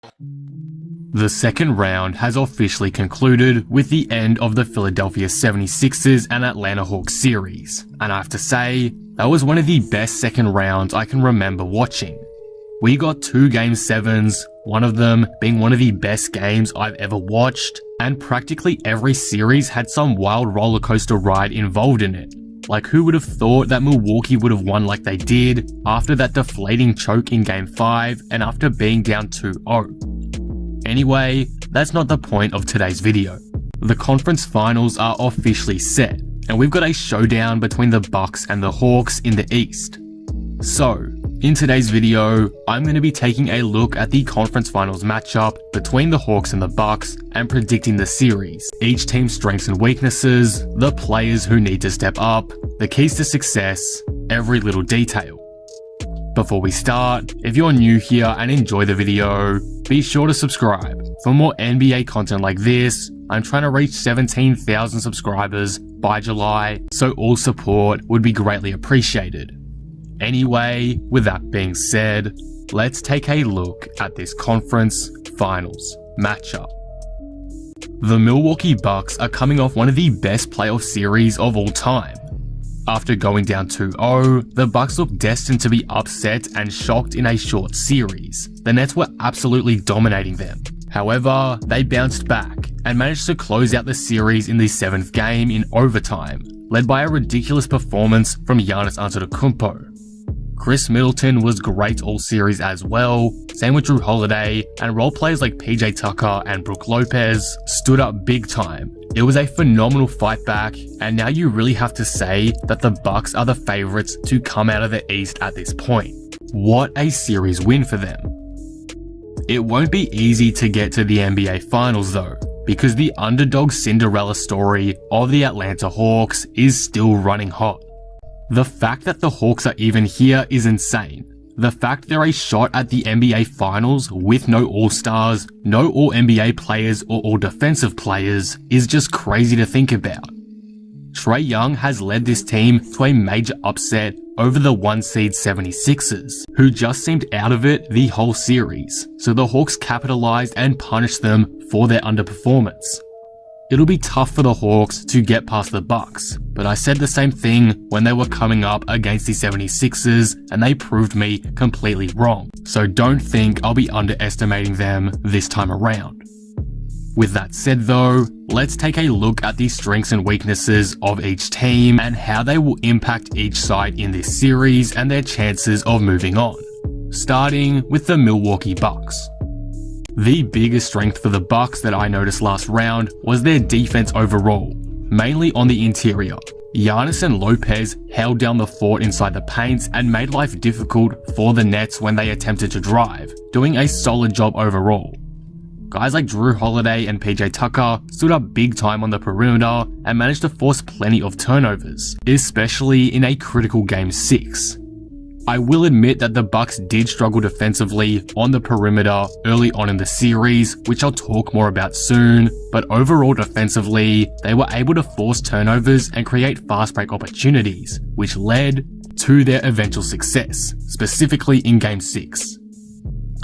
The second round has officially concluded with the end of the Philadelphia 76ers and Atlanta Hawks series, and I have to say, that was one of the best second rounds I can remember watching. We got 2 Game 7s, one of them being one of the best games I've ever watched, and practically every series had some wild roller coaster ride involved in it. Like, who would have thought that Milwaukee would have won like they did after that deflating choke in Game 5 and after being down 2-0? Anyway, that's not the point of today's video. The conference finals are officially set, and we've got a showdown between the Bucks and the Hawks in the East. So, in today's video, I'm going to be taking a look at the conference finals matchup between the Hawks and the Bucks and predicting the series, each team's strengths and weaknesses, the players who need to step up, the keys to success, every little detail. Before we start, if you're new here and enjoy the video, be sure to subscribe. For more NBA content like this, I'm trying to reach 17,000 subscribers by July, so all support would be greatly appreciated. Anyway, with that being said, let's take a look at this conference finals matchup. The Milwaukee Bucks are coming off one of the best playoff series of all time. After going down 2-0, the Bucks looked destined to be upset and shocked in a short series. The Nets were absolutely dominating them. However, they bounced back and managed to close out the series in the 7th game in overtime, led by a ridiculous performance from Giannis Antetokounmpo. Chris Middleton was great all series as well, same with Drew Holiday, and role players like PJ Tucker and Brook Lopez stood up big time. It was a phenomenal fight back, and now you really have to say that the Bucks are the favourites to come out of the East at this point. What a series win for them. It won't be easy to get to the NBA Finals though, because the underdog Cinderella story of the Atlanta Hawks is still running hot. The fact that the Hawks are even here is insane. The fact they're a shot at the NBA Finals with no All-Stars, no All-NBA players or All-Defensive players is just crazy to think about. Trae Young has led this team to a major upset over the 1-seed 76ers, who just seemed out of it the whole series, so the Hawks capitalized and punished them for their underperformance. It'll be tough for the Hawks to get past the Bucks, but I said the same thing when they were coming up against the 76ers and they proved me completely wrong, so don't think I'll be underestimating them this time around. With that said though, let's take a look at the strengths and weaknesses of each team and how they will impact each side in this series and their chances of moving on. Starting with the Milwaukee Bucks. The biggest strength for the Bucks that I noticed last round was their defense overall, mainly on the interior. Giannis and Lopez held down the fort inside the paint and made life difficult for the Nets when they attempted to drive, doing a solid job overall. Guys like Drew Holiday and PJ Tucker stood up big time on the perimeter and managed to force plenty of turnovers, especially in a critical Game 6. I will admit that the Bucks did struggle defensively on the perimeter early on in the series, which I'll talk more about soon, but overall defensively, they were able to force turnovers and create fast break opportunities, which led to their eventual success, specifically in Game 6.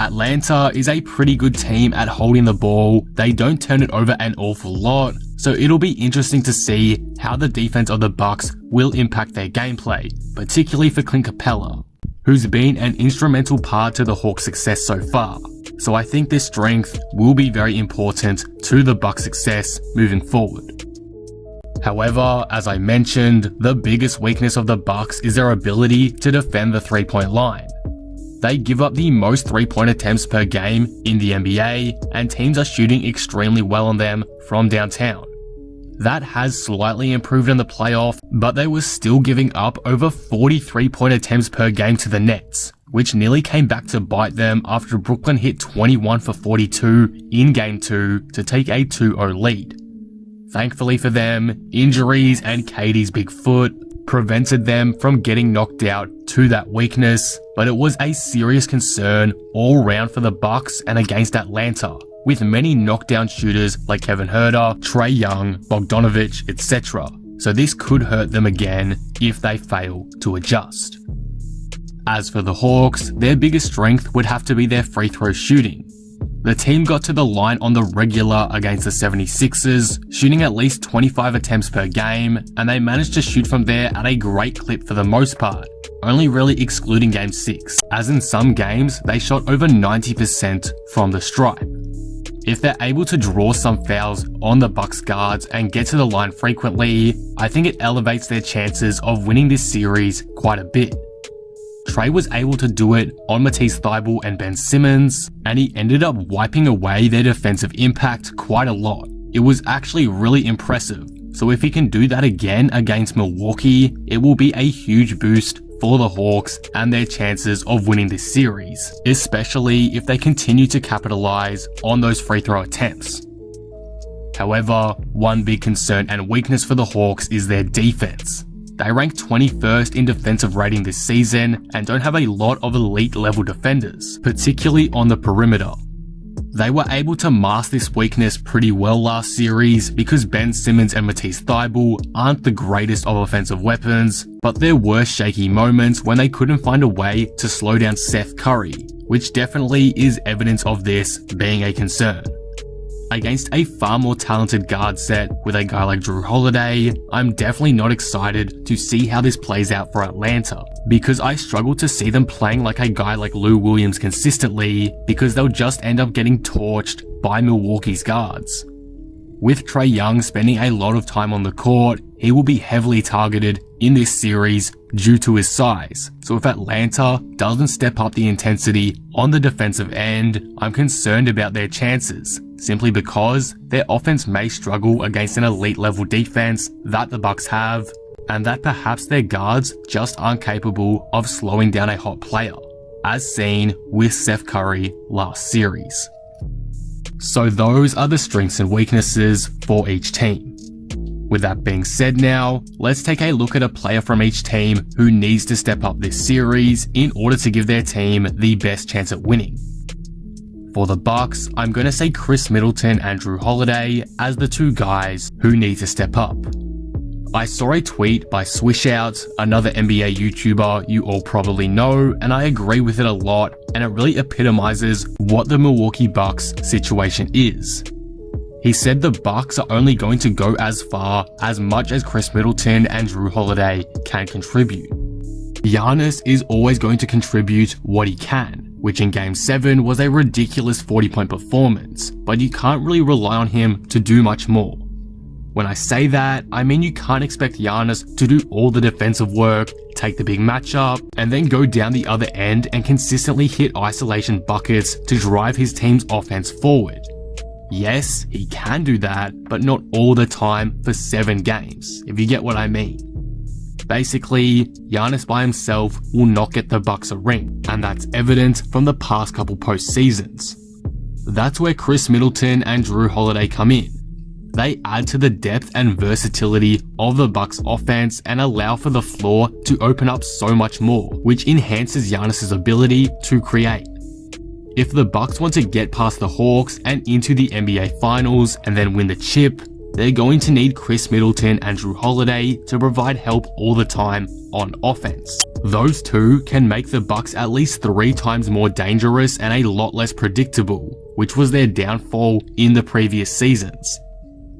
Atlanta is a pretty good team at holding the ball. They don't turn it over an awful lot, so it'll be interesting to see how the defense of the Bucks will impact their gameplay, particularly for Clint Capella, who's been an instrumental part to the Hawks' success so far. So I think this strength will be very important to the Bucks' success moving forward. However, as I mentioned, the biggest weakness of the Bucks is their ability to defend the three-point line. They give up the most three-point attempts per game in the NBA, and teams are shooting extremely well on them from downtown. That has slightly improved in the playoff, but they were still giving up over 43-point attempts per game to the Nets, which nearly came back to bite them after Brooklyn hit 21 for 42 in Game 2 to take a 2-0 lead. Thankfully for them, injuries and KD's big foot prevented them from getting knocked out to that weakness, but it was a serious concern all round for the Bucks and against Atlanta, with many knockdown shooters like Kevin Huerter, Trae Young, Bogdanovic, etc. So this could hurt them again if they fail to adjust. As for the Hawks, their biggest strength would have to be their free throw shooting. The team got to the line on the regular against the 76ers, shooting at least 25 attempts per game, and they managed to shoot from there at a great clip for the most part, only really excluding Game 6, as in some games they shot over 90% from the stripe. If they're able to draw some fouls on the Bucks guards and get to the line frequently, I think it elevates their chances of winning this series quite a bit. Trey was able to do it on Matisse Thybulle and Ben Simmons, and he ended up wiping away their defensive impact quite a lot. It was actually really impressive, so if he can do that again against Milwaukee, it will be a huge boost for the Hawks and their chances of winning this series, especially if they continue to capitalize on those free throw attempts. However, one big concern and weakness for the Hawks is their defense. They rank 21st in defensive rating this season and don't have a lot of elite level defenders, particularly on the perimeter. They were able to mask this weakness pretty well last series because Ben Simmons and Matisse Thybulle aren't the greatest of offensive weapons, but there were shaky moments when they couldn't find a way to slow down Seth Curry, which definitely is evidence of this being a concern. Against a far more talented guard set with a guy like Jrue Holiday, I'm definitely not excited to see how this plays out for Atlanta, because I struggle to see them playing like a guy like Lou Williams consistently, because they'll just end up getting torched by Milwaukee's guards. With Trae Young spending a lot of time on the court, he will be heavily targeted in this series due to his size, so if Atlanta doesn't step up the intensity on the defensive end, I'm concerned about their chances, simply because their offense may struggle against an elite level defense that the Bucks have, and that perhaps their guards just aren't capable of slowing down a hot player, as seen with Seth Curry last series. So those are the strengths and weaknesses for each team. With that being said now, let's take a look at a player from each team who needs to step up this series in order to give their team the best chance at winning. For the Bucks, I'm going to say Chris Middleton and Jrue Holiday as the two guys who need to step up. I saw a tweet by Swishout, another NBA YouTuber you all probably know, and I agree with it a lot, and it really epitomizes what the Milwaukee Bucks situation is. He said the Bucks are only going to go as far as much as Chris Middleton and Jrue Holiday can contribute. Giannis is always going to contribute what he can, which in Game 7 was a ridiculous 40-point performance, but you can't really rely on him to do much more. When I say that, I mean you can't expect Giannis to do all the defensive work, take the big matchup, and then go down the other end and consistently hit isolation buckets to drive his team's offense forward. Yes, he can do that, but not all the time for 7 games, if you get what I mean. Basically, Giannis by himself will not get the Bucks a ring, and that's evident from the past couple postseasons. That's where Chris Middleton and Jrue Holiday come in. They add to the depth and versatility of the Bucks offense and allow for the floor to open up so much more, which enhances Giannis' ability to create. If the Bucks want to get past the Hawks and into the NBA Finals and then win the chip, they're going to need Chris Middleton and Jrue Holiday to provide help all the time on offense. Those two can make the Bucks at least 3 times more dangerous and a lot less predictable, which was their downfall in the previous seasons.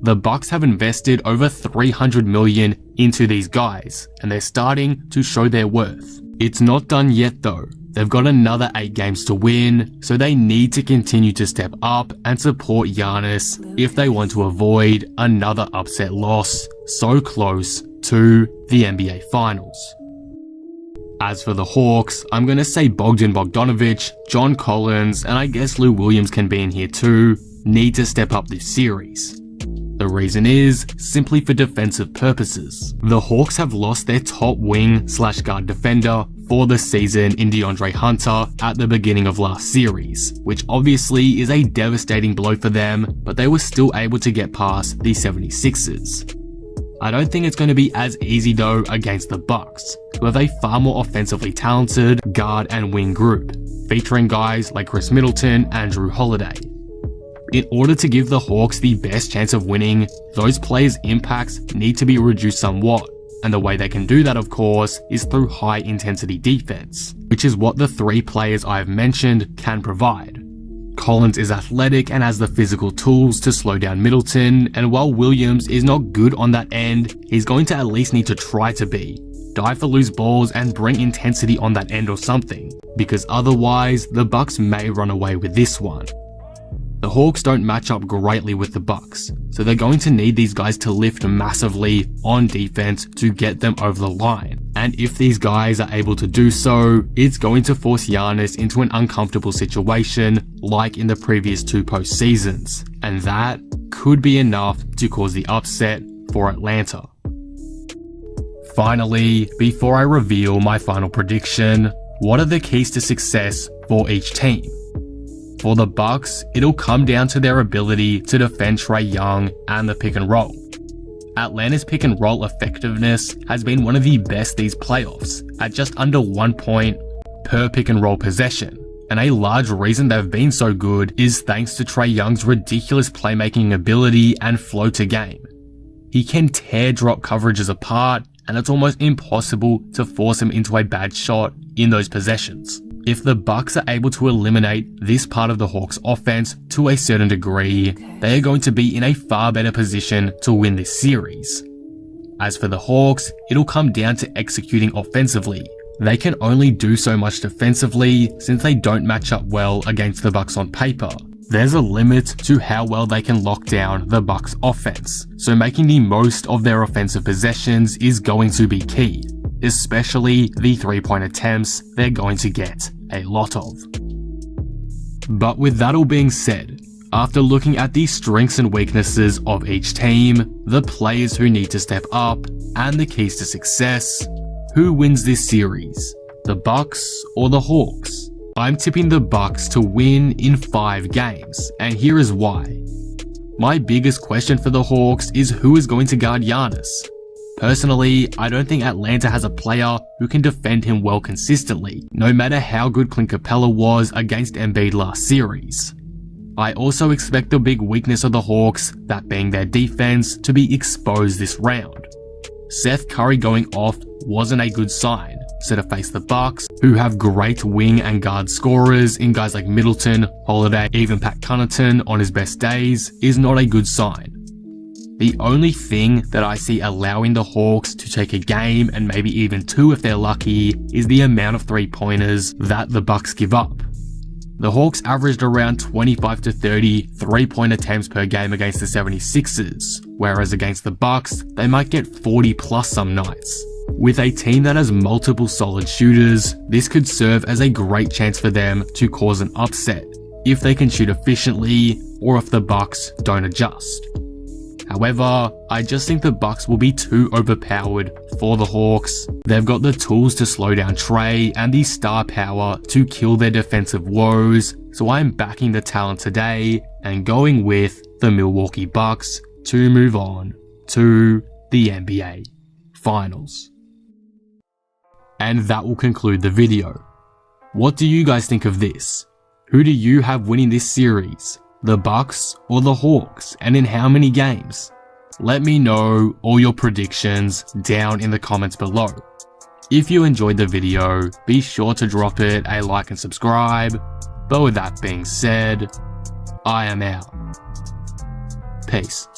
The Bucks have invested over $300 million into these guys, and they're starting to show their worth. It's not done yet though. They've got another 8 games to win, so they need to continue to step up and support Giannis if they want to avoid another upset loss so close to the NBA Finals. As for the Hawks, I'm going to say Bogdan Bogdanovic, John Collins, and I guess Lou Williams can be in here too, need to step up this series. The reason is simply for defensive purposes. The Hawks have lost their top wing/guard defender for the season in DeAndre Hunter at the beginning of last series, which obviously is a devastating blow for them, but they were still able to get past the 76ers. I don't think it's going to be as easy though against the Bucks, who have a far more offensively talented guard and wing group, featuring guys like Chris Middleton and Jrue Holiday. In order to give the Hawks the best chance of winning, those players' impacts need to be reduced somewhat, and the way they can do that of course is through high intensity defense, which is what the 3 players I have mentioned can provide. Collins is athletic and has the physical tools to slow down Middleton, and while Williams is not good on that end, he's going to at least need to try to be. Dive for loose balls and bring intensity on that end or something, because otherwise the Bucks may run away with this one. The Hawks don't match up greatly with the Bucks, so they're going to need these guys to lift massively on defense to get them over the line. And if these guys are able to do so, it's going to force Giannis into an uncomfortable situation like in the previous 2 postseasons, and that could be enough to cause the upset for Atlanta. Finally, before I reveal my final prediction, what are the keys to success for each team? For the Bucks, it'll come down to their ability to defend Trae Young and the pick and roll. Atlanta's pick and roll effectiveness has been one of the best these playoffs, at just under 1 point per pick and roll possession. And a large reason they've been so good is thanks to Trae Young's ridiculous playmaking ability and flow to game. He can tear drop coverages apart, and it's almost impossible to force him into a bad shot in those possessions. If the Bucks are able to eliminate this part of the Hawks offense to a certain degree, they are going to be in a far better position to win this series. As for the Hawks, it'll come down to executing offensively. They can only do so much defensively since they don't match up well against the Bucks on paper. There's a limit to how well they can lock down the Bucks offense, so making the most of their offensive possessions is going to be key, especially the 3-point attempts they're going to get a lot of. But with that all being said, after looking at the strengths and weaknesses of each team, the players who need to step up, and the keys to success, who wins this series? The Bucks or the Hawks? I'm tipping the Bucks to win in 5 games, and here is why. My biggest question for the Hawks is who is going to guard Giannis? Personally, I don't think Atlanta has a player who can defend him well consistently, no matter how good Clint Capella was against Embiid last series. I also expect the big weakness of the Hawks, that being their defense, to be exposed this round. Seth Curry going off wasn't a good sign, so to face the Bucks, who have great wing and guard scorers in guys like Middleton, Holiday, even Pat Connaughton on his best days, is not a good sign. The only thing that I see allowing the Hawks to take a game, and maybe even 2 if they're lucky, is the amount of 3-pointers that the Bucks give up. The Hawks averaged around 25 to 30 3-point attempts per game against the 76ers, whereas against the Bucks, they might get 40 plus some nights. With a team that has multiple solid shooters, this could serve as a great chance for them to cause an upset, if they can shoot efficiently, or if the Bucks don't adjust. However, I just think the Bucks will be too overpowered for the Hawks. They've got the tools to slow down Trae and the star power to kill their defensive woes, so I'm backing the talent today and going with the Milwaukee Bucks to move on to the NBA Finals. And that will conclude the video. What do you guys think of this? Who do you have winning this series? The Bucks or the Hawks, and in how many games? Let me know all your predictions down in the comments below. If you enjoyed the video, be sure to drop it a like and subscribe. But with that being said, I am out. Peace.